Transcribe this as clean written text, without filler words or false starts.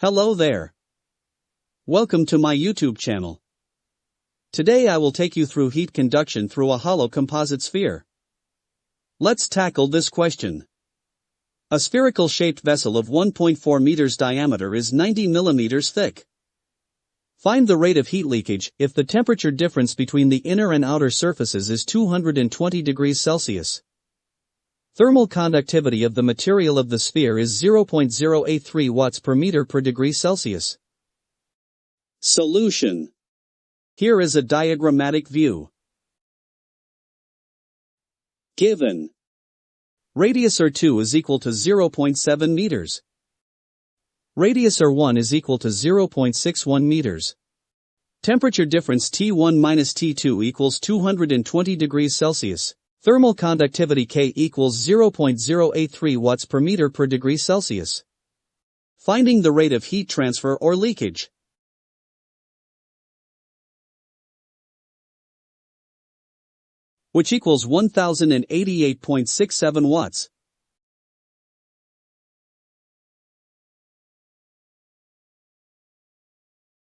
Hello there. Welcome to my YouTube channel. Today I will take you through heat conduction through a hollow composite sphere. Let's tackle this question. A spherical shaped vessel of 1.4 meters diameter is 90 millimeters thick. Find the rate of heat leakage if the temperature difference between the inner and outer surfaces is 220 degrees Celsius. Thermal conductivity of the material of the sphere is 0.083 watts per meter per degree Celsius. Solution. Here is a diagrammatic view. Given. Radius R2 is equal to 0.7 meters. Radius R1 is equal to 0.61 meters. Temperature difference T1 minus T2 equals 220 degrees Celsius. Thermal conductivity K equals 0.083 watts per meter per degree Celsius. Finding the rate of heat transfer or leakage. Which equals 1088.67 watts.